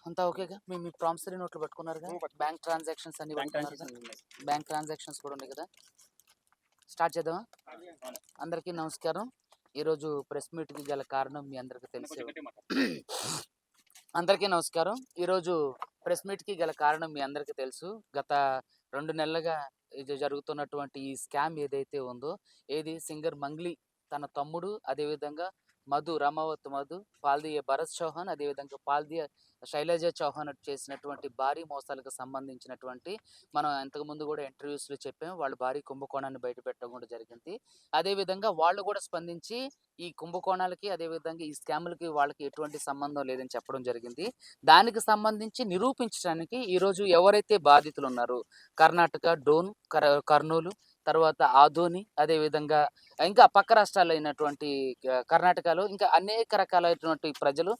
అంతా ఓకేగా? మీ ప్రామిసరీ నోట్లు పట్టుకున్నారుగా? Bank transactions అన్ని పట్టుకున్నారుగా? బ్యాంక్ ట్రాన్సాక్షన్స్ కూడా ఉన్నాయి కదా? స్టార్ట్ చేద్దామా? అందరికీ నమస్కారం. ఈరోజు ప్రెస్ మీట్కి గల కారణం మీ అందరికీ తెలిసే అందరికీ నమస్కారం. ఈరోజు ప్రెస్ మీట్కి గల కారణం మీ అందరికీ తెలుసు. గత 2 నెలలుగా ఇది జరుగుతున్నటువంటి ఈ స్కామ్ ఏదైతే ఉందో, ఏది సింగర్ మంగ్లీ తన తమ్ముడు, అదేవిధంగా మధు, రామావత్ మధు, పాల్దియ భరత్ చౌహాన్, అదేవిధంగా పాల్దియ శైలజ చౌహాన్ చేసినటువంటి భారీ మోసాలకు సంబంధించినటువంటి మనం ఇంతకుముందు కూడా ఇంటర్వ్యూస్లో చెప్పాం. వాళ్ళు భారీ కుంభకోణాన్ని బయటపెట్టడం కూడా జరిగింది. అదేవిధంగా వాళ్ళు కూడా స్పందించి ఈ కుంభకోణాలకి, అదేవిధంగా ఈ స్కాములకి వాళ్ళకి ఎటువంటి సంబంధం లేదని చెప్పడం జరిగింది. దానికి సంబంధించి నిరూపించడానికి ఈరోజు ఎవరైతే బాధితులు ఉన్నారో, కర్ణాటక, డోన్, కర్నూలు, తర్వాత ఆదోని, అదేవిధంగా ఇంకా పక్క రాష్ట్రాలు అయినటువంటి కర్ణాటకలో ఇంకా అనేక రకాలైనటువంటి ప్రజలు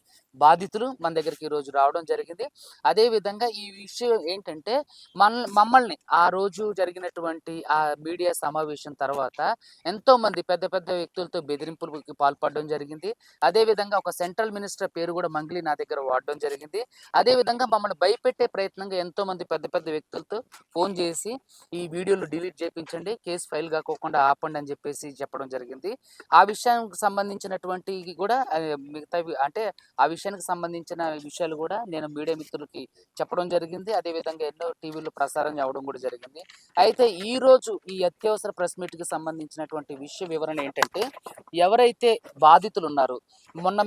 బాధితులు మన దగ్గరికి ఈరోజు రావడం జరిగింది. అదేవిధంగా ఈ విషయం ఏంటంటే మమ్మల్ని ఆ రోజు జరిగినటువంటి ఆ మీడియా సమావేశం తర్వాత ఎంతోమంది పెద్ద పెద్ద వ్యక్తులతో బెదిరింపులకు పాల్పడడం జరిగింది. అదేవిధంగా ఒక సెంట్రల్ మినిస్టర్ పేరు కూడా మంగ్లీ నా దగ్గర వాడడం జరిగింది. అదేవిధంగా మమ్మల్ని భయపెట్టే ప్రయత్నంగా ఎంతోమంది పెద్ద పెద్ద వ్యక్తులతో ఫోన్ చేసి ఈ వీడియోలు డిలీట్ చేయించండి, కేసు ఫైల్ కాకోకుండా ఆపండి అని చెప్పేసి చెప్పడం జరిగింది. ఆ విషయానికి సంబంధించినటువంటి కూడా మిగతా అంటే ఆ విషయానికి సంబంధించిన విషయాలు కూడా నేను మీడియా మిత్రులకి చెప్పడం జరిగింది. అదేవిధంగా ఎన్నో టీవీలో ప్రసారం అవడం కూడా జరిగింది. అయితే ఈ రోజు ఈ అత్యవసర ప్రెస్ మీట్కి సంబంధించినటువంటి విషయ వివరణ ఏంటంటే, ఎవరైతే బాధితులు ఉన్నారో మొన్న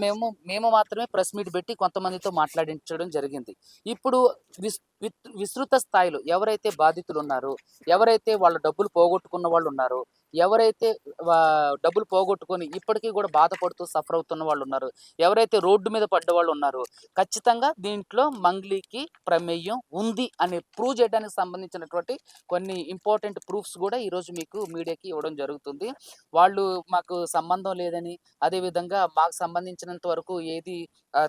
మేము మాత్రమే ప్రెస్ మీట్ పెట్టి కొంతమందితో మాట్లాడించడం జరిగింది. ఇప్పుడు విస్తృత స్థాయిలో ఎవరైతే బాధితులు ఉన్నారో, ఎవరైతే వాళ్ళ డబ్బులు పోగొట్టుకున్న వాళ్ళు ఉన్నారో, ఎవరైతే డబ్బులు పోగొట్టుకొని ఇప్పటికీ కూడా బాధపడుతూ సఫర్ అవుతున్న వాళ్ళు ఉన్నారు, ఎవరైతే రోడ్డు మీద పడ్డ వాళ్ళు ఉన్నారో, ఖచ్చితంగా దీంట్లో మంగ్లీకి ప్రమేయం ఉంది అని ప్రూవ్ చేయడానికి సంబంధించినటువంటి కొన్ని ఇంపార్టెంట్ ప్రూఫ్స్ కూడా ఈరోజు మీకు మీడియాకి ఇవ్వడం జరుగుతుంది. వాళ్ళు మాకు సంబంధం లేదని, అదేవిధంగా మాకు సంబంధించినంత వరకు ఏది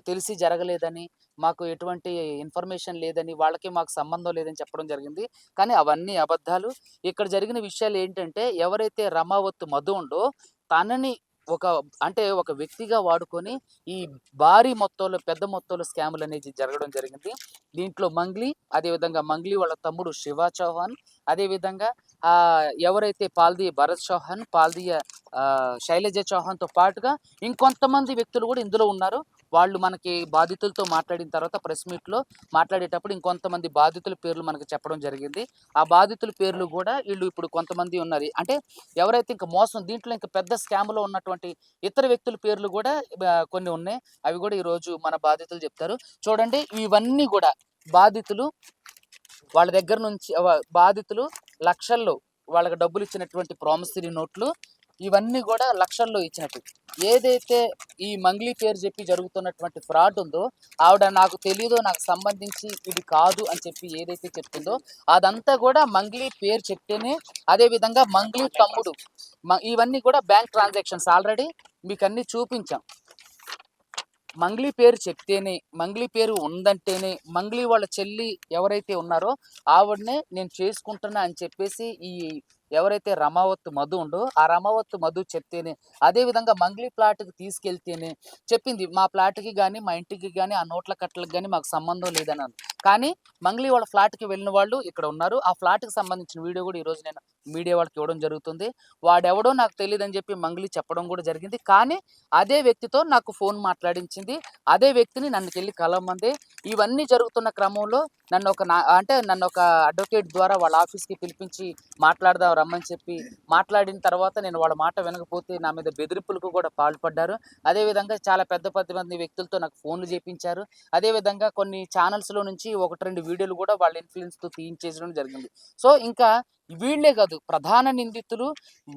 తెలిసి జరగలేదని, మాకు ఎటువంటి ఇన్ఫర్మేషన్ లేదని, వాళ్ళకి మాకు సంబంధం లేదని చెప్పడం జరిగింది. కానీ అవన్నీ అబద్ధాలు. ఇక్కడ జరిగిన విషయాలు ఏంటంటే, ఎవరైతే రమావత్ మధు ఉండో తనని ఒక వ్యక్తిగా వాడుకొని ఈ భారీ మొత్తంలో పెద్ద మొత్తంలో స్కాములు అనేది జరగడం జరిగింది. దీంట్లో మంగ్లీ, అదేవిధంగా మంగ్లీ వాళ్ళ తమ్ముడు శివ చౌహాన్, అదేవిధంగా ఎవరైతే పాల్దియ భరత్ చౌహాన్, పాల్దియ శైలజ చౌహాన్తో పాటుగా ఇంకొంతమంది వ్యక్తులు కూడా ఇందులో ఉన్నారు. వాళ్ళు మనకి బాధితులతో మాట్లాడిన తర్వాత ప్రెస్ మీట్లో మాట్లాడేటప్పుడు ఇంకొంతమంది బాధితుల పేర్లు మనకు చెప్పడం జరిగింది. ఆ బాధితుల పేర్లు కూడా వీళ్ళు ఇప్పుడు కొంతమంది ఉన్నారు. అంటే ఎవరైతే ఇంకా మోసం దీంట్లో ఇంకా పెద్ద స్కామ్లో ఉన్నటువంటి ఇతర వ్యక్తుల పేర్లు కూడా కొన్ని ఉన్నాయి. అవి కూడా ఈరోజు మన బాధితులు చెప్తారు. చూడండి, ఇవన్నీ కూడా బాధితులు వాళ్ళ దగ్గర నుంచి బాధితులు లక్షల్లో వాళ్ళకి డబ్బులు ఇచ్చినటువంటి ప్రామిసరీ నోట్లు, ఇవన్నీ కూడా లక్షల్లో ఇచ్చినట్టు. ఏదైతే ఈ మంగ్లీ పేరు చెప్పి జరుగుతున్నటువంటి ఫ్రాడ్ ఉందో, ఆవిడ నాకు తెలియదు, నాకు సంబంధించి ఇది కాదు అని చెప్పి ఏదైతే చెప్తుందో అదంతా కూడా మంగ్లీ పేరు చెప్తేనే, అదేవిధంగా మంగ్లీ తమ్ముడు, ఇవన్నీ కూడా బ్యాంక్ ట్రాన్సాక్షన్స్ ఆల్రెడీ మీకు అన్నీ చూపించాం. మంగ్లీ పేరు చెప్తేనే, మంగ్లీ పేరు ఉందంటేనే, మంగ్లీ వాళ్ళ చెల్లి ఎవరైతే ఉన్నారో ఆవిడనే నేను చేసుకుంటున్నా అని చెప్పేసి ఈ ఎవరైతే రమావత్ మధు ఉండో ఆ రమావత్ మధు చెప్తేనే, అదేవిధంగా మంగ్లీ ప్లాట్కి తీసుకెళ్తేనే చెప్పింది. మా ప్లాట్కి కానీ మా ఇంటికి కానీ ఆ నోట్ల కట్టలకు కానీ మాకు సంబంధం లేదని. కానీ మంగ్లీ వాళ్ళ ఫ్లాట్కి వెళ్ళిన వాళ్ళు ఇక్కడ ఉన్నారు. ఆ ఫ్లాట్కి సంబంధించిన వీడియో కూడా ఈరోజు నేను మీడియా వాళ్ళకి ఇవ్వడం జరుగుతుంది. వాడెవడో నాకు తెలియదని చెప్పి మంగ్లీ చెప్పడం కూడా జరిగింది. కానీ అదే వ్యక్తితో నాకు ఫోన్ మాట్లాడించింది, అదే వ్యక్తిని నన్ను వెళ్ళి కలవమంది. ఇవన్నీ జరుగుతున్న క్రమంలో నన్ను ఒక అడ్వకేట్ ద్వారా వాళ్ళ ఆఫీస్కి పిలిపించి మాట్లాడదాం రమ్మని చెప్పి మాట్లాడిన తర్వాత నేను వాళ్ళ మాట వినకపోతే నా మీద బెదిరింపులకు కూడా పాల్పడ్డారు. అదేవిధంగా చాలా పెద్ద మంది వ్యక్తులతో నాకు ఫోన్లు చేయించారు. అదేవిధంగా కొన్ని ఛానల్స్లో నుంచి 1-2 వీడియోలు కూడా వాళ్ళ ఇన్ఫ్లుయెన్స్తో తీయించేయడం జరిగింది. సో ఇంకా వీళ్ళే కాదు, ప్రధాన నిందితులు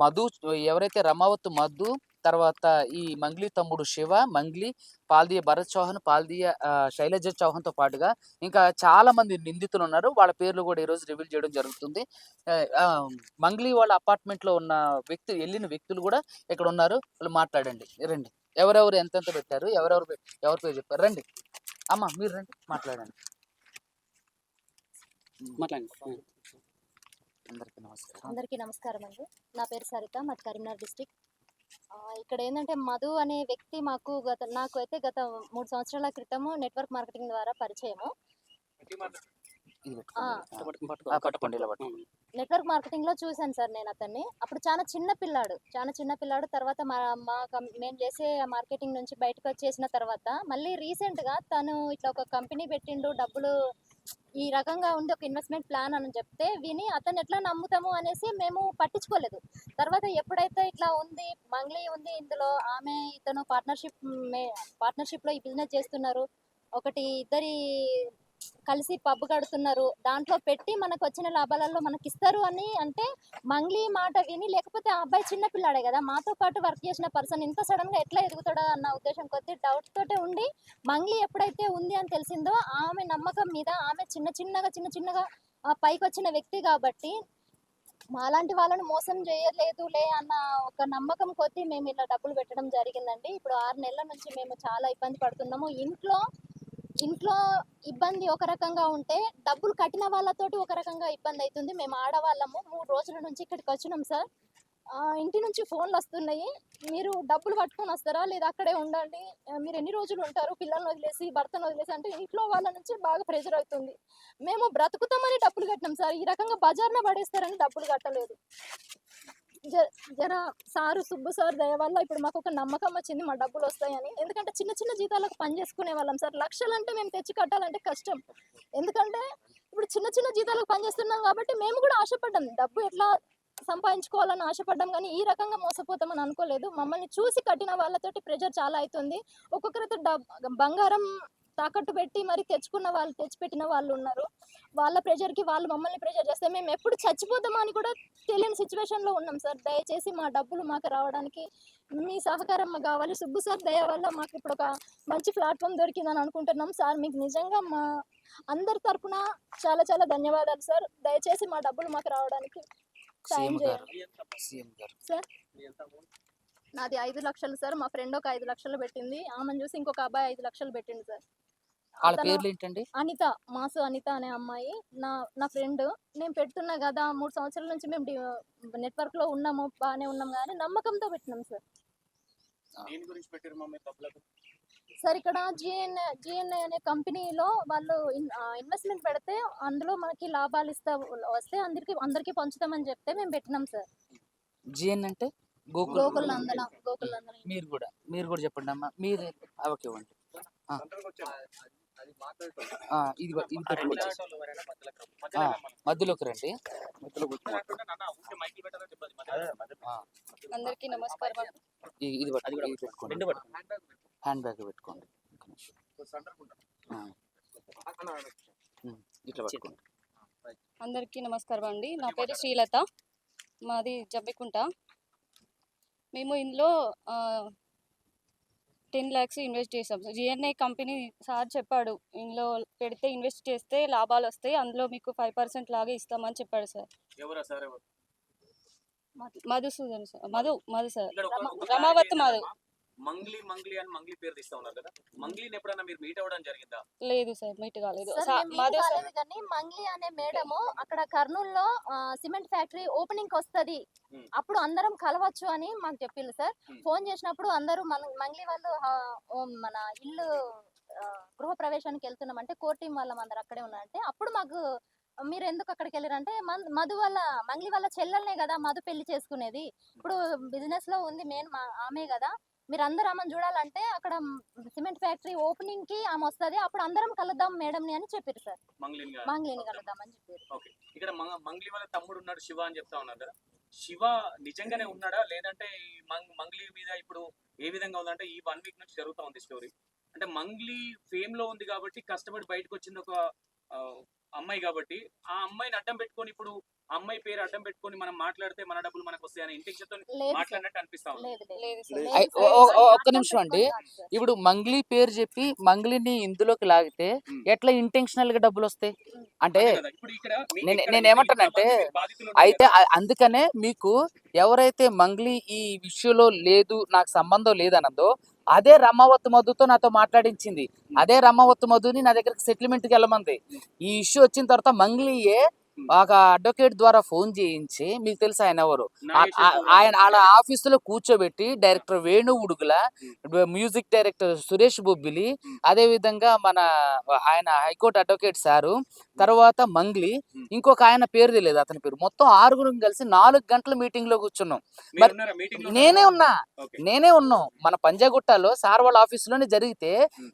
మధు, ఎవరైతే రమావత్ మధు, తర్వాత ఈ మంగ్లీ తమ్ముడు శివ, మంగ్లీ, పాల్దియ భరత్ చౌహాన్, పాల్దియ శైలజ చౌహాన్తో పాటుగా ఇంకా చాలా మంది నిందితులు ఉన్నారు. వాళ్ళ పేర్లు కూడా ఈరోజు రివీల్ చేయడం జరుగుతుంది. మంగ్లీ వాళ్ళ అపార్ట్మెంట్లో ఉన్న వెళ్ళిన వ్యక్తులు కూడా ఇక్కడ ఉన్నారు. వాళ్ళు మాట్లాడండి, రండి. ఎవరెవరు ఎంతెంత పెట్టారు, ఎవరి పేరు చెప్పారు, రండి. అమ్మ మీరు రండి, మాట్లాడండి. అందరికీ నమస్కారం. అందరికీ నమస్కారం అండి. నా పేరు సరిత, మాది కరీంనగర్ డిస్ట్రిక్ట్. ఇక్కడ ఏంటంటే మధు అనే వ్యక్తి నాకు అయితే గత 3 సంవత్సరాల క్రితము నెట్వర్క్ మార్కెటింగ్ ద్వారా పరిచయము. ఇది ఆ, పట్టుకోండి ఇలా పట్టుకోండి. నెట్వర్క్ మార్కెటింగ్లో చూశాను సార్ నేను అతన్ని. అప్పుడు చాలా చిన్న పిల్లాడు. తర్వాత మేము చేసే మార్కెటింగ్ నుంచి బయటకు వచ్చేసిన తర్వాత మళ్ళీ రీసెంట్గా తను ఇట్లా ఒక కంపెనీ పెట్టిండు, డబ్బులు ఈ రకంగా ఉంది, ఒక ఇన్వెస్ట్మెంట్ ప్లాన్ అని చెప్తే విని అతను ఎట్లా నమ్ముతాము అనేసి మేము పట్టించుకోలేదు. తర్వాత ఎప్పుడైతే ఇట్లా ఉంది, మంగ్లీ ఉంది ఇందులో, ఇతను పార్ట్నర్షిప్లో ఈ బిజినెస్ చేస్తున్నారు, ఇద్దరి కలిసి పబ్బు కడుతున్నారు, దాంట్లో పెట్టి మనకు వచ్చిన లాభాలలో మనకి ఇస్తారు అని అంటే మంగ్లీ మాట విని, లేకపోతే ఆ అబ్బాయి చిన్న పిల్లాడే కదా, మాతో పాటు వర్క్ చేసిన పర్సన్ ఇంత సడన్గా ఎట్లా ఎదుగుతాడా అన్న ఉద్దేశం కొద్ది డౌట్ తోటే ఉండి, మంగ్లీ ఎప్పుడైతే ఉంది అని తెలిసిందో ఆమె నమ్మకం మీద ఆమె చిన్న చిన్నగా పైకి వచ్చిన వ్యక్తి కాబట్టి మాలాంటి వాళ్ళను మోసం చేయలేదులే అన్న ఒక నమ్మకం కొద్దీ మేము ఇలా డబ్బులు పెట్టడం జరిగిందండి. ఇప్పుడు 6 నెలల నుంచి మేము చాలా ఇబ్బంది పడుతున్నాము. ఇంట్లో ఇబ్బంది ఒక రకంగా ఉంటే డబ్బులు కట్టిన వాళ్ళతోటి ఒక రకంగా ఇబ్బంది అవుతుంది. మేము ఆడవాళ్ళము 3 రోజుల నుంచి ఇక్కడికి వచ్చినాం సార్. ఇంటి నుంచి ఫోన్లు వస్తున్నాయి, మీరు డబ్బులు పట్టుకొని వస్తారా లేదా అక్కడే ఉండండి, మీరు ఎన్ని రోజులు ఉంటారు పిల్లల్ని వదిలేసి భర్తను వదిలేసి అంటే ఇంట్లో వాళ్ళ నుంచి బాగా ప్రెషర్ అవుతుంది. మేము బ్రతుకుతామని డబ్బులు కట్టినాం సార్, ఈ రకంగా బజార్న పడేస్తారని డబ్బులు కట్టలేదు. జర సుబ్బు సార్ దయ వల్ల ఇప్పుడు మాకు ఒక నమ్మకం వచ్చింది, మా డబ్బులు వస్తాయని. ఎందుకంటే చిన్న జీతాలకు పని చేసుకునే వాళ్ళం సార్, లక్షలంటే మేము తెచ్చి కట్టాలంటే కష్టం. ఎందుకంటే ఇప్పుడు చిన్న జీతాలకు పని చేస్తున్నాం కాబట్టి మేము కూడా ఆశపడ్డాం, డబ్బు ఎట్లా సంపాదించుకోవాలని ఆశపడ్డాం, కానీ ఈ రకంగా మోసపోతామని అనుకోలేదు. మమ్మల్ని చూసి కట్టిన వాళ్ళతోటి ప్రెషర్ చాలా అవుతుంది. ఒక్కొక్కరైతే బంగారం తాకట్టు పెట్టి మరి తెచ్చిపెట్టిన వాళ్ళు ఉన్నారు. వాళ్ళ ప్రెషర్కి వాళ్ళు మమ్మల్ని ప్రెషర్ చేస్తే మేము ఎప్పుడు చచ్చిపోతామా అని కూడా తెలియని సిచ్యువేషన్లో ఉన్నాం సార్. దయచేసి మా డబ్బులు మాకు రావడానికి మీ సహకారం మాకు కావాలి. సుబ్బు సార్ దయ వల్ల మాకు ఇప్పుడు ఒక మంచి ప్లాట్ఫామ్ దొరికిందని అనుకుంటున్నాం సార్. మీకు నిజంగా మా అందరి తరఫున చాలా ధన్యవాదాలు సార్. దయచేసి మా డబ్బులు మాకు రావడానికి సాయం చేయండి సార్. నాది 5 లక్షలు సార్. మా ఫ్రెండ్ ఒక 5 లక్షలు పెట్టింది, ఆమెను చూసి ఇంకొక అబ్బాయి 5 లక్షలు పెట్టిండు సార్. మాసు అనిత అనే అమ్మాయి నా ఫ్రెండ్. నేను పెడుతున్నా కదా, 3 సంవత్సరాల నుంచి మేము నెట్వర్క్ లో ఉన్నాము, బాగానే ఉన్నాం కానీ నమ్మకంతో పెట్టినాం సార్. సార్ ఇక్కడ జిఎన్ఐ అనే కంపెనీలో వాళ్ళు ఇన్వెస్ట్మెంట్ పెడితే అందులో మనకి లాభాలు వస్తే అందరికి పంచుతామని చెప్తే మేము పెట్టినాం సార్. జిఎన్ అంటే గోకుల్ నందన. మీరు కూడా చెప్పండి అమ్మా. మీరు ఓకే ఇవ్వండి. ఇది మధ్యలోకి రండి. అందరికీ నమస్కారం. ఇది పెట్టుకోండి, హ్యాండ్ బ్యాగ్ పెట్టుకోండి. ఇట్లా పట్టుకోండి. అందరికీ నమస్కారం అండి. నా పేరు శ్రీలత, మాది జబ్బికుంట. మేము ఇందులో 10 lakhs ఇన్వెస్ట్ చేసాం. జిఎన్ఐ కంపెనీ సార్ చెప్పాడు, ఇందులో పెడితే ఇన్వెస్ట్ చేస్తే లాభాలు వస్తాయి, అందులో మీకు 5% లాగా ఇస్తామని చెప్పాడు sir. Madhusudan sir, Madhu sir, Ramavath Madhu. Mangli అని మంగ్లీ పేరు తీస్తా ఉన్నారు కదా, మంగ్లీని ఎప్పుడైనా మీరు మీట్ అవ్వడం జరిగిందా? లేదు సార్, మీట్ కాలేదు. కానీ మంగ్లీ అనే మేడము అక్కడ కర్నూలులో సిమెంట్ ఫ్యాక్టరీ ఓపెనింగ్ వస్తది, అప్పుడు అందరం కలవచ్చు అని మాకు చెప్పింది సార్. ఫోన్ చేసినప్పుడు అందరూ మంగ్లీ వాళ్ళు మన ఇల్లు గృహ ప్రవేశానికి వెళ్తున్నాం అంటే కోర్ టీం వాళ్ళం అందరు అక్కడే ఉన్నారంటే, అప్పుడు మాకు మీరు ఎందుకు అక్కడికి వెళ్ళారంటే మంగ్లీ వాళ్ళ చెల్లెల్నే కదా మధు పెళ్లి చేసుకునేది, ఇప్పుడు బిజినెస్ లో ఉంది మెయిన్ ఆమె కదా, మీరు అందరూ ఆమెను చూడాలంటే అక్కడ సిమెంట్ ఫ్యాక్టరీ ఓపెనింగ్ కి ఆమె వస్తుంది, అప్పుడు అందరం కలుద్దాం మేడం ని అని చెప్పారు సార్. మంగ్లీని కలుద్దాం అని చెప్పారు. ఇక్కడ మంగ్లీ వాళ్ళ తమ్ముడు ఉన్నాడు శివ అని చెప్తా ఉన్నారు కదా, శివ నిజంగానే ఉన్నాడా లేదంటే మంగ్లీ మీద ఇప్పుడు ఏ విధంగా ఉందంటే ఈ 1 week నుంచి జరుగుతూ ఉంది స్టోరీ. అంటే మంగ్లీ ఫేమ్ లో ఉంది కాబట్టి కష్టపడి బయటకు వచ్చింది ఒక అమ్మాయి కాబట్టి, ఆ అమ్మాయిని అడ్డం పెట్టుకొని ఇప్పుడు అమ్మాయి పేరు అడ్డం పెట్టుకొని మనం మాట్లాడితే మన డబ్బులు మనకు వస్తాయని ఇంటెన్షన్ తో మాట్లాడినట్టు అనిపిస్తా ఉంది. ఒక్క నిమిషం అండి. ఇప్పుడు మంగ్లీ పేరు చెప్పి మంగ్లీని ఇందులోకి లాగితే ఎట్లా ఇంటెన్షనల్ గా డబ్బులు వస్తాయి అంటే, నేనేమంటానంటే అయితే అందుకనే మీకు ఎవరైతే మంగ్లీ ఈ విషయంలో లేదు నాకు సంబంధం లేదన్నదో అదే రమావత్ మధుతో నాతో మాట్లాడించింది, అదే రమావత్ మధుని నా దగ్గరికి సెటిల్మెంట్కి వెళ్ళమంది. ఈ ఇష్యూ వచ్చిన తర్వాత మంగ్లీయే ఒక అడ్వకేట్ ద్వారా ఫోన్ చేయించి, మీకు తెలుసు ఆయన ఎవరు, నాగేశ్వర ఆయన వాళ్ళ ఆఫీసులో కూర్చోబెట్టి director Venu Udugula, music director Suresh Bobbili, అదే విధంగా మన ఆయన హైకోర్టు అడ్వకేట్ సారు, తర్వాత మంగ్లీ, ఇంకొక ఆయన పేరు తెలియదు అతని పేరు, మొత్తం 6 కలిసి 4 గంటల మీటింగ్ లో కూర్చున్నాం. మరి నేనే ఉన్నా నేనే ఉన్నాం మన పంజాగుట్టలో సార్ వాళ్ళ ఆఫీసులోనే జరిగితే,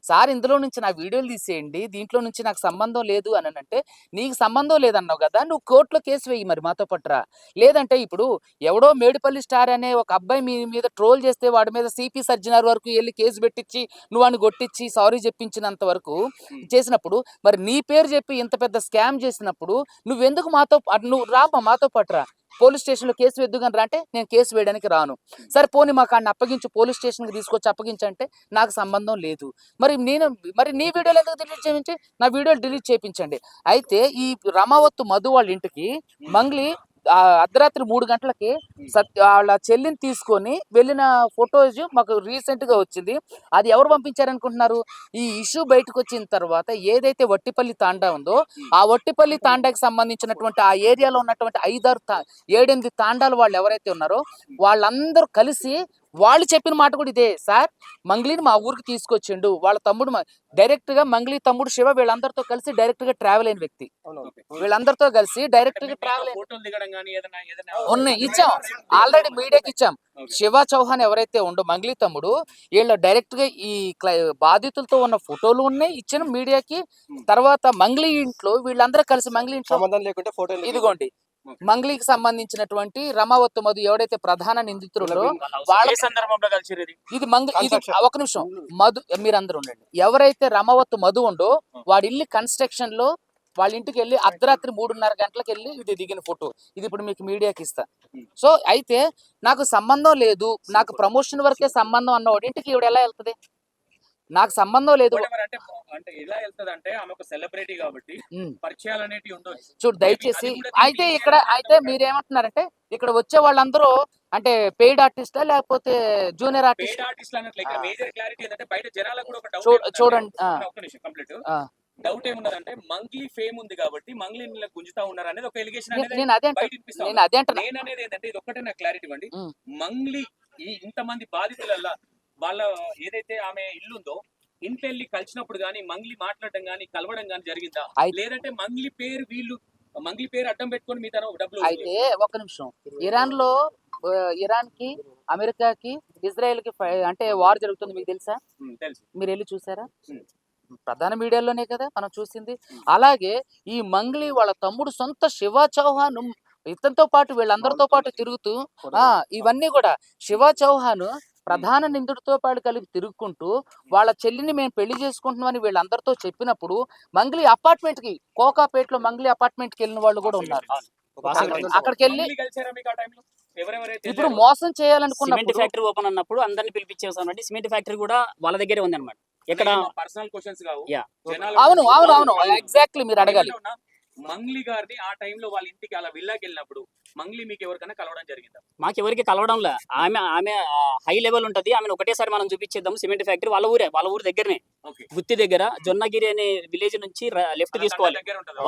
సార్ ఇందులో నుంచి నా వీడియోలు తీసేయండి, దీంట్లో నుంచి నాకు సంబంధం లేదు అని అంటే, నీకు సంబంధం లేదన్నావు కదా, నువ్వు కోర్టులో కేసు వేయి మరి మాతో పట్రా. లేదంటే ఇప్పుడు ఎవడో మేడిపల్లి స్టార్ అనే ఒక అబ్బాయి మీ మీద ట్రోల్ చేస్తే వాడి మీద సిపి సర్జనర్ వరకు వెళ్ళి కేసు పెట్టించి నువ్వు వాడిని కొట్టించి సారీ చెప్పించినంత వరకు చేసినప్పుడు, మరి నీ పేరు చెప్పి ఇంత పెద్ద స్కామ్ చేసినప్పుడు నువ్వెందుకు నువ్వు రామా మాతో పట్రా, పోలీస్ స్టేషన్లో కేసు వెద్దుగాని రా అంటే, నేను కేసు వేయడానికి రాను. సరే పోనీ మాకు ఆయన అప్పగించు, పోలీస్ స్టేషన్కి తీసుకొచ్చి అప్పగించంటే నాకు సంబంధం లేదు. మరి నీ వీడియోలు ఎందుకు డిలీట్ చేయించి, నా వీడియోలు డిలీట్ చేయించండి. అయితే ఈ రమావత్తు మధు వాళ్ళ ఇంటికి మంగ్లీ అర్ధరాత్రి 3 గంటలకి వాళ్ళ చెల్లిని తీసుకొని వెళ్ళిన ఫొటోస్ మాకు రీసెంట్ గా వచ్చింది. అది ఎవరు పంపించారనుకుంటున్నారు? ఈ ఇష్యూ బయటకు వచ్చిన తర్వాత ఏదైతే వట్టిపల్లి తాండా ఉందో, ఆ వట్టిపల్లి తాండాకి సంబంధించినటువంటి ఆ ఏరియాలో ఉన్నటువంటి 7-8 తాండాలు వాళ్ళు ఎవరైతే ఉన్నారో వాళ్ళందరూ కలిసి వాళ్ళు చెప్పిన మాట కూడా ఇదే, సార్ మంగ్లీని మా ఊరికి తీసుకొచ్చిండు, వాళ్ళ తమ్ముడు డైరెక్ట్ గా మంగ్లీ తమ్ముడు శివ వీళ్ళందరితో కలిసి డైరెక్ట్ గా ట్రావెల్ అయిన వ్యక్తి, వీళ్ళందరితో కలిసి డైరెక్ట్ గా ట్రావెల్ ఉన్నాయి. ఇచ్చాం ఆల్రెడీ మీడియాకి ఇచ్చాం. శివ చౌహాన్ ఎవరైతే ఉండో మంగ్లీ తమ్ముడు, వీళ్ళ డైరెక్ట్ గా ఈ బాధితులతో ఉన్న ఫోటోలు ఉన్నాయి, ఇచ్చిన మీడియాకి. తర్వాత మంగ్లీ ఇంట్లో వీళ్ళందరూ కలిసి మంగ్లీ ఇంట్లో ఇదిగోండి మంగ్లీకి సంబంధించినటువంటి రమావత్తు మధు ఎవరైతే ప్రధాన నిందితులు వాళ్ళ సందర్భంలో కలిసి ఇది ఒక నిమిషం మధు మీరందరూ ఉండండి. ఎవరైతే రమావత్తు మధు ఉండో వాడి ఇల్లు కన్స్ట్రక్షన్ లో వాళ్ళ ఇంటికి వెళ్ళి అర్ధరాత్రి 3:30 గంటలకు వెళ్ళి ఇది దిగిన ఫోటో, ఇది ఇప్పుడు మీకు మీడియాకి ఇస్తా. సో అయితే నాకు సంబంధం లేదు, నాకు ప్రమోషన్ వరకే సంబంధం అన్నవాడి ఇంటికి ఇవిడ ఎలా వెళ్తుంది? నాకు సంబంధం లేదు అంటే ఎలా వెళ్తది అంటే, ఆమె ఒక సెలబ్రిటీ కాబట్టి పరిచయాలు అనేటివి ఉండొచ్చు. చూడు దయచేసి. అయితే మీరేమంటున్నారంటే ఇక్కడ వచ్చే వాళ్ళందరూ అంటే పెయిడ్ ఆర్టిస్టా లేకపోతే జూనియర్ ఆర్టిస్ట్? పెయిడ్ ఆర్టిస్ట్ అన్నట్లు ఇక్కడ మేజర్ క్లారిటీ ఏంటంటే, బయట జనాలకు కూడా ఒక డౌట్ చూడండి. ఒక్క నిమిషం కంప్లీట్ డౌట్ ఏమున్నదంటే, మంగ్లీ ఫేమ్ ఉంది కాబట్టి మంగ్లీ గుంజుతా ఉన్నారు అనేది ఒక ఎలిగేషన్ అనేది నేను అదే నేను అనేది ఏంటంటే, ఇది ఒక్కటే నాకు క్లారిటీ ఇవ్వండి. మంగ్లీ ఈ ఇంతమంది బాధితులల్లా వాళ్ళ ఏదైతే ఆమె ఇల్లుందో ఇంట్లో వెళ్ళి కలిసినప్పుడు గానీ మంగ్లీ మాట్లాడడం గానీ కలవడం గానీ జరిగిందా? లేదంటే మంగ్లీ పేరు అడ్డం పెట్టుకొని మీ తన డబ్బులు? అయితే ఒక నిమిషం, ఇరాన్ కి అమెరికాకి ఇజ్రాయెల్ కి అంటే వార్ జరుగుతుంది, మీకు తెలుసా? తెలుసు. మీరు వెళ్ళి చూసారా? ప్రధాన మీడియాలోనే కదా మనం చూసింది. అలాగే ఈ మంగ్లీ వాళ్ళ తమ్ముడు సొంత శివ చౌహాన్ ఇతనితో పాటు వీళ్ళందరితో పాటు తిరుగుతూ ఇవన్నీ కూడా శివ చౌహాన్ ప్రధాన నిందితుడితో పాటు కలిపి తిరుగుకుంటూ వాళ్ళ చెల్లిని మేము పెళ్లి చేసుకుంటున్నామని వీళ్ళందరితో చెప్పినప్పుడు మంగ్లీ అపార్ట్మెంట్ కి, కోకాపేటలో మంగ్లీ అపార్ట్మెంట్ కి వెళ్ళిన వాళ్ళు కూడా ఉన్నారు. అక్కడికి వెళ్ళి ఇప్పుడు మోసం చేయాలనుకున్నప్పుడు ఫ్యాక్టరీ ఓపెన్ అన్నప్పుడు అందరిని పిలిపించేసాం. సిమెంట్ ఫ్యాక్టరీ కూడా వాళ్ళ దగ్గరే ఉంది అనమాట. ఇక్కడ పర్సనల్ క్వశ్చన్స్ కావు. అవును ఎగ్జాక్ట్లీ మీరు అడగాలి. మంగ్లీ గారిని ఆ టైంలో వాళ్ళ ఇంటికి అలా విల్లాకి వెళ్ళినప్పుడు మంగ్లీ మీకు ఎవరికైనా కలవడం జరిగిందా? మాకు ఎవరికి కలవడంలే. ఆమె హై లెవెల్ ఉంటది. ఆమెను ఒకటేసారి మనం చూపించేద్దాం. సిమెంట్ ఫ్యాక్టరీ వాళ్ళ ఊరు దగ్గరనే, గుత్తి దగ్గర జొన్నగిరి అనే విలేజ్ నుంచి లెఫ్ట్ తీసుకోవాలి,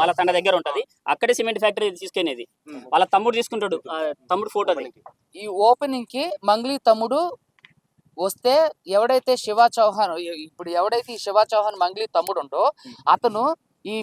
వాళ్ళ తండ దగ్గర ఉంటది. అక్కడే సిమెంట్ ఫ్యాక్టరీ తీసుకునేది. వాళ్ళ తమ్ముడు తీసుకుంటాడు, తమ్ముడు ఫోటో. ఈ ఓపెనింగ్ కి మంగ్లీ తమ్ముడు వస్తే ఎవడైతే ఈ శివ చౌహాన్ మంగ్లీ తమ్ముడు ఉండో అతను ఈ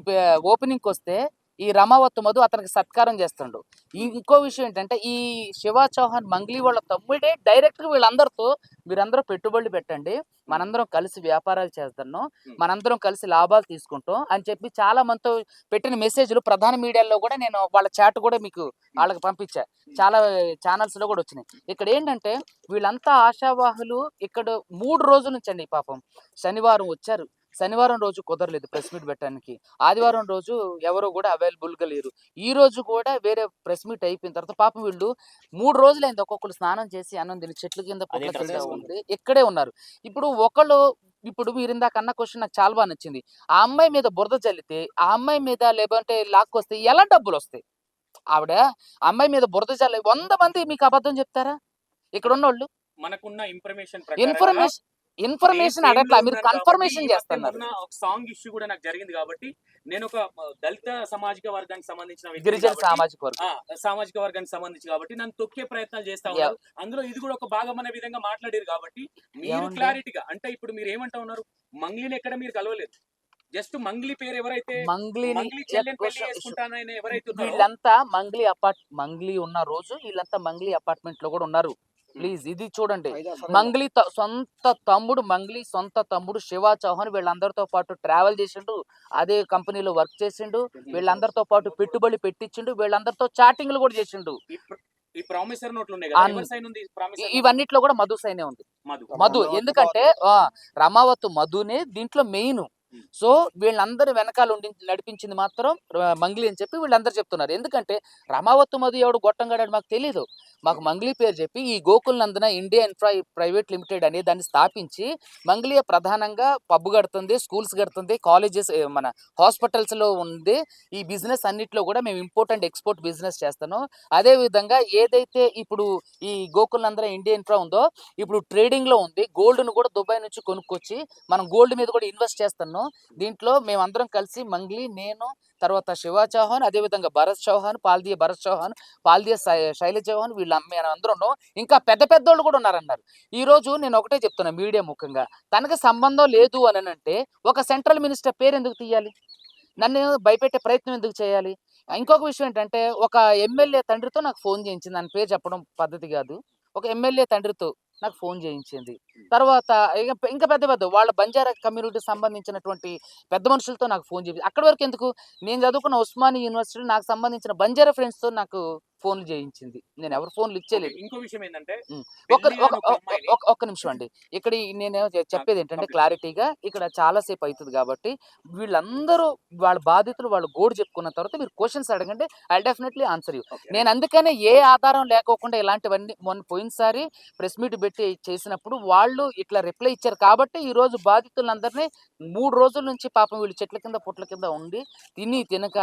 ఓపెనింగ్ కి వస్తే ఈ రమావత్తు మధు అతనికి సత్కారం చేస్తుండు. ఇంకో విషయం ఏంటంటే, ఈ శివ చౌహాన్ మంగ్లీ వాళ్ళ తమ్ముడే డైరెక్ట్ గా వీళ్ళందరితో మీరందరూ పెట్టుబడులు పెట్టండి, మనందరం కలిసి వ్యాపారాలు చేస్తున్నాం, మనందరం కలిసి లాభాలు తీసుకుంటాం అని చెప్పి చాలా మందితో పెట్టిన మెసేజ్లు ప్రధాన మీడియాలో కూడా నేను వాళ్ళ చాట్ కూడా మీకు వాళ్ళకి పంపించా, చాలా ఛానల్స్ లో కూడా వచ్చినాయి. ఇక్కడ ఏంటంటే వీళ్ళంతా ఆశావాహులు. ఇక్కడ 3 రోజుల నుంచి అండి పాపం శనివారం వచ్చారు, శనివారం రోజు కుదరలేదు ప్రెస్ మీట్ పెట్టడానికి, ఆదివారం రోజు ఎవరు కూడా అవైలబుల్ గా లేరు, ఈ రోజు కూడా వేరే ప్రెస్ మీట్ అయిపోయిన తర్వాత పాపం వీళ్ళు 3 రోజులైంది ఒక్కొక్కరు స్నానం చేసి అన్నం తిని చెట్ల కింద ఉంది ఇక్కడే ఉన్నారు. ఇప్పుడు మీరు ఇందాక అన్న క్వశ్చన్ నాకు చాలా బాగా నచ్చింది. ఆ అమ్మాయి మీద బురద చల్లితే, ఆ అమ్మాయి మీద లేదంటే లాక్కొస్తే ఎలా డబ్బులు వస్తాయి? ఆవిడ అమ్మాయి మీద బురద చల్లి 100 మంది మీకు అబద్ధం చెప్తారా? ఇక్కడ ఉన్నోళ్ళు మనకున్న ఇన్ఫర్మేషన్ ఇన్ఫర్మేషన్ అడగట్లా, మీరు కన్ఫర్మేషన్ చేస్తున్నారు. ఒక సాంగ్ ఇష్యూ కూడా నాకు జరిగింది కాబట్టి నేను ఒక దళిత సామాజిక వర్గానికి సంబంధించిన వ్యక్తిని గిరిజన కాబట్టి, సామాజిక వర్గం. సామాజిక వర్గానికి సంబంధించి కాబట్టి నన్ను తొక్కే ప్రయత్నాలు చేస్తా ఉన్నారు. అందులో ఇది కూడా ఒక భాగం అనే విధంగా మాట్లాడారు కాబట్టి మీరు ఏమండి? క్లారిటీగా అంటే ఇప్పుడు మీరు ఏమంటా ఉన్నారు, మంగ్లీని ఎక్కడ మీరు కలవలేదు. జస్ట్ మంగ్లీ పేరు ఎవరైతే మంగ్లీని మంగ్లీ చెల్లెని పెళ్లి చేసుకుంటానని ఎవరైతే ఉన్నారో వీళ్ళంతా మంగ్లీ ఉన్న రోజు వీళ్ళంతా మంగ్లీ అపార్ట్మెంట్ లో కూడా ఉన్నారు. ప్లీజ్ ఇది చూడండి, మంగ్లీ సొంత తమ్ముడు శివ చౌహాన్ వీళ్ళందరితో పాటు ట్రావెల్ చేసిండు, అదే కంపెనీలో వర్క్ చేసిండు, వీళ్ళందరితో పాటు పెట్టుబడి పెట్టించిండు, వీళ్ళందరితో చాటింగ్లు కూడా చేసిండు. ఈ ప్రామిసర్ నోట్లు ఉన్నాయి కదా, ఎవరి సైన్ ఉంది ప్రామిసర్? ఇవన్నిట్లో కూడా మధు సైనే ఉంది. మధు ఎందుకంటే రమావత్ మధునే దీంట్లో మెయిన్. సో వీళ్ళందరూ వెనకాల ఉండి నడిపించింది మాత్రం మంగ్లీ అని చెప్పి వీళ్ళందరూ చెప్తున్నారు. ఎందుకంటే రమావత్ మధు ఎవడు గొట్టంగాడాడు మాకు తెలియదు. మాకు మంగ్లీ పేరు చెప్పి ఈ గోకుల్ నందన ఇండియా ఇన్ఫ్రా ప్రైవేట్ లిమిటెడ్ అనే దాన్ని స్థాపించి మంగ్లీ ప్రధానంగా పబ్బు కడుతుంది, స్కూల్స్ కడుతుంది, కాలేజెస్, మన హాస్పిటల్స్ లో ఉంది. ఈ బిజినెస్ అన్నిట్లో కూడా మేము ఇంపోర్ట్ అండ్ ఎక్స్పోర్ట్ బిజినెస్ చేస్తాను. అదే విధంగా ఏదైతే ఇప్పుడు ఈ గోకుల్ నందన ఇండియా ఇన్ఫ్రా ఉందో ఇప్పుడు ట్రేడింగ్ లో ఉంది. గోల్డ్ ను కూడా దుబాయ్ నుంచి కొనుక్కొచ్చి మనం గోల్డ్ మీద కూడా ఇన్వెస్ట్ చేస్తున్నాం. దీంట్లో మేమందరం కలిసి మంగ్లీ, నేను, తర్వాత శివ చౌహాన్, అదే విధంగా భరత్ చౌహాన్, పాల్దియ భరత్ చౌహాన్, పాల్దియ శైలజ చౌహాన్, వీళ్ళ అందరూ ఇంకా పెద్ద పెద్దోళ్ళు కూడా ఉన్నారన్నారు. ఈ రోజు నేను ఒకటే చెప్తున్నా మీడియా ముఖ్యంగా, తనకు సంబంధం లేదు అని అంటే ఒక సెంట్రల్ మినిస్టర్ పేరు ఎందుకు తీయాలి? నన్ను భయపెట్టే ప్రయత్నం ఎందుకు చేయాలి? ఇంకొక విషయం ఏంటంటే ఒక ఎమ్మెల్యే తండ్రితో నాకు ఫోన్ చేయించింది, దాని పేరు చెప్పడం పద్ధతి కాదు. ఒక ఎమ్మెల్యే తండ్రితో నాకు ఫోన్ చేయించింది. తర్వాత ఇంకా పెద్ద పెద్ద వాళ్ళ బంజారా కమ్యూనిటీ సంబంధించినటువంటి పెద్ద మనుషులతో నాకు ఫోన్ చేయించి, అక్కడి వరకు ఎందుకు, నేను చదువుకున్న ఉస్మానియా యూనివర్సిటీ నాకు సంబంధించిన బంజారా ఫ్రెండ్స్తో నాకు ఫోన్లు చేయించింది. నేను ఎవరు ఫోన్లు ఇచ్చేలేదు. ఇంకో విషయం ఏంటంటే ఒక్క నిమిషం అండి, ఇక్కడ నేను చెప్పేది ఏంటంటే క్లారిటీగా, ఇక్కడ చాలాసేపు అవుతుంది కాబట్టి వీళ్ళందరూ వాళ్ళ బాధితులు వాళ్ళు గోడు చెప్పుకున్న తర్వాత మీరు క్వశ్చన్స్ అడగండి, ఐ డెఫినెట్లీ ఆన్సర్ యూ. నేను అందుకనే ఏ ఆధారం లేకోకుండా ఇలాంటివన్నీ మొన్న పోయినసారి ప్రెస్ మీట్ పెట్టి చేసినప్పుడు వాళ్ళు ఇట్లా రిప్లై ఇచ్చారు కాబట్టి ఈ రోజు బాధితులందరినీ 3 రోజుల నుంచి పాపం వీళ్ళు చెట్ల కింద పుట్ల కింద ఉండి తినక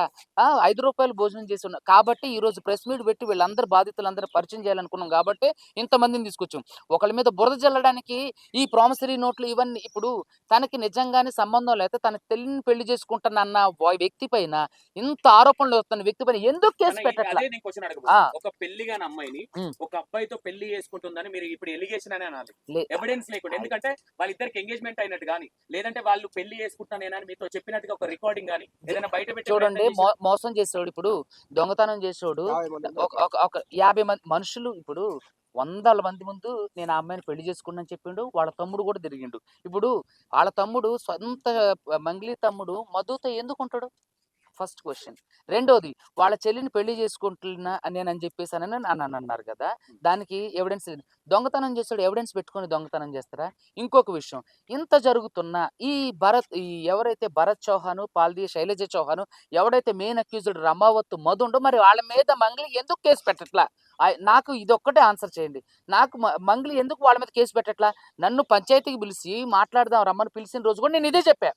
5 రూపాయలు భోజనం చేసి ఉన్నారు కాబట్టి ఈ రోజు ప్రెస్ మీట్ పెట్టి వీళ్ళందరూ బాధితులందరూ పరిచయం చేయాలనుకున్నాం కాబట్టి ఇంతమందిని తీసుకొచ్చాం. ఒకళ్ళ మీద బురద జల్లడానికి ఈ ప్రామిసరీ నోట్లు ఇవన్నీ, ఇప్పుడు తనకి నిజంగానే సంబంధం లేకపోతే తన తెలియని పెళ్లి చేసుకుంటానన్న వ్యక్తి పైన ఇంత ఆరోపణలు వస్తున్న వ్యక్తి పైన ఎందుకు కేసు పెట్టట్లా? ఒక పెళ్లి కాని అమ్మాయిని ఒక అబ్బాయితో పెళ్లి చేసుకుంటుందని మీరు ఇప్పుడు ఎలిగేషన్ అని అనాలి, ఎవిడెన్స్ లేకుండా. ఎందుకంటే వాళ్ళిద్దరికి ఎంగేజ్మెంట్ అయినట్టు కానీ లేదంటే వాళ్ళు పెళ్లి చేసుకుంటానేనని మీతో చెప్పినట్టుగా ఒక రికార్డింగ్ కానీ ఏదైనా బయట పెట్టి చూడండి, మోసం చేసేవాడు, ఇప్పుడు దొంగతనం చేసేవాడు ఒక 50 మంది మనుషులు, ఇప్పుడు 100 మంది ముందు నేను ఆ అమ్మాయిని పెళ్లి చేసుకున్నాను చెప్పిండు. వాళ్ళ తమ్ముడు కూడా తిరిగిండు. ఇప్పుడు వాళ్ళ తమ్ముడు సొంత మంగ్లీ తమ్ముడు మధుతో ఎందుకుంటాడు? First question. రెండోది, వాళ్ళ చెల్లిని పెళ్లి చేసుకుంటున్నా నేనని చెప్పేసి అని అన్నారు కదా, దానికి ఎవిడెన్స్. దొంగతనం చేస్తాడు, ఎవిడెన్స్ పెట్టుకొని దొంగతనం చేస్తారా? ఇంకొక విషయం, ఇంత జరుగుతున్న ఈ ఎవరైతే భరత్ చౌహాన్, పాల్దియ శైలజ చౌహాన్, ఎవడైతే మెయిన్ అక్యూజ్డ్ రమావత్ మధు ఉండో, మరి వాళ్ళ మీద మంగ్లీ ఎందుకు కేసు పెట్టట్లా? నాకు ఇది ఒక్కటే ఆన్సర్ చేయండి. నాకు మంగ్లీ ఎందుకు వాళ్ళ మీద కేసు పెట్టట్లా? నన్ను పంచాయతీకి పిలిచి మాట్లాడదాం రమ్మని పిలిచిన రోజు కూడా నేను ఇదే చెప్పా,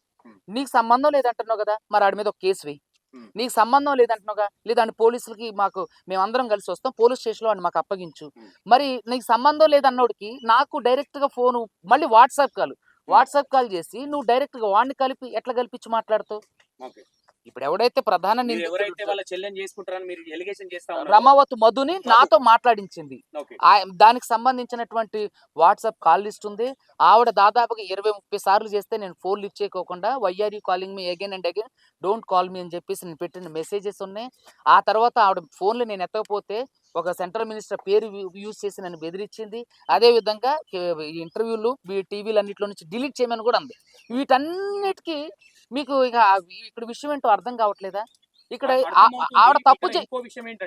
నీకు సంబంధం లేదంటున్నావు కదా, మరి ఆడి మీద ఒక కేసు వేయి. నీకు సంబంధం లేదంటున్నావుగా, లేదంటే పోలీసులకి మేమందరం కలిసి వస్తాం, పోలీస్ స్టేషన్లో అని మాకు అప్పగించు. మరి నీకు సంబంధం లేదన్నోడికి నాకు డైరెక్ట్గా ఫోను, మళ్ళీ వాట్సాప్ కాల్ చేసి నువ్వు డైరెక్ట్గా వాడిని కలిపి ఎట్లా కల్పించి మాట్లాడుతావు? ఇప్పుడు ఎవడైతే ప్రధాన రమావత్ మధుని నాతో మాట్లాడించింది, దానికి సంబంధించినటువంటి వాట్సాప్ కాల్ లిస్ట్ ఉంది. ఆవిడ దాదాపుగా 20-30 సార్లు చేస్తే నేను ఫోన్ లిఫ్ట్ చేయకోకుండా why are you calling me again and again, don't call me అని చెప్పేసి నేను పెట్టిన మెసేజెస్ ఉన్నాయి. ఆ తర్వాత ఆవిడ ఫోన్లు నేను ఎత్తకపోతే ఒక సెంట్రల్ మినిస్టర్ పేరు యూజ్ చేసి నన్ను బెదిరించింది. అదేవిధంగా ఇంటర్వ్యూలు టీవీలు అన్నింటిలో నుంచి డిలీట్ చేయమని కూడా ఉంది. వీటన్నిటికీ మీకు ఇక ఇక్కడ విషయం ఏంటో అర్థం కావట్లేదా? ఇక్కడ ఆవిడ తప్పు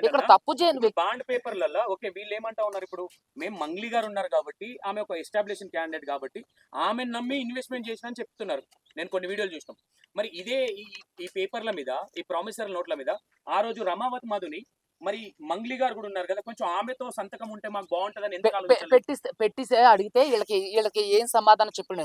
ఇక్కడ తప్పు చేయని బాండ్ పేపర్లలో ఓకే వీళ్ళు ఏమంటా ఉన్నారు, ఇప్పుడు మేము మంగ్లీ గారు ఉన్నారు కాబట్టి ఆమె ఒక ఎస్టాబ్లిష్డ్ క్యాండిడేట్ కాబట్టి ఆమె నమ్మి ఇన్వెస్ట్మెంట్ చేసిన అని చెప్తున్నారు. నేను కొన్ని వీడియోలు చూసినాం. మరి ఇదే ఈ పేపర్ల మీద, ఈ ప్రామిసరీ నోట్ల మీద ఆ రోజు రమావత్ మధుని మరి మంగ్లీ గారు కూడా ఉన్నారు కదా, కొంచెం ఆమెతో సంతకం ఉంటే మాకు బాగుంటుందని ఎందుకు పెట్టిస్తే అడిగితే వీళ్ళకి ఏం సమాధానం చెప్పండి.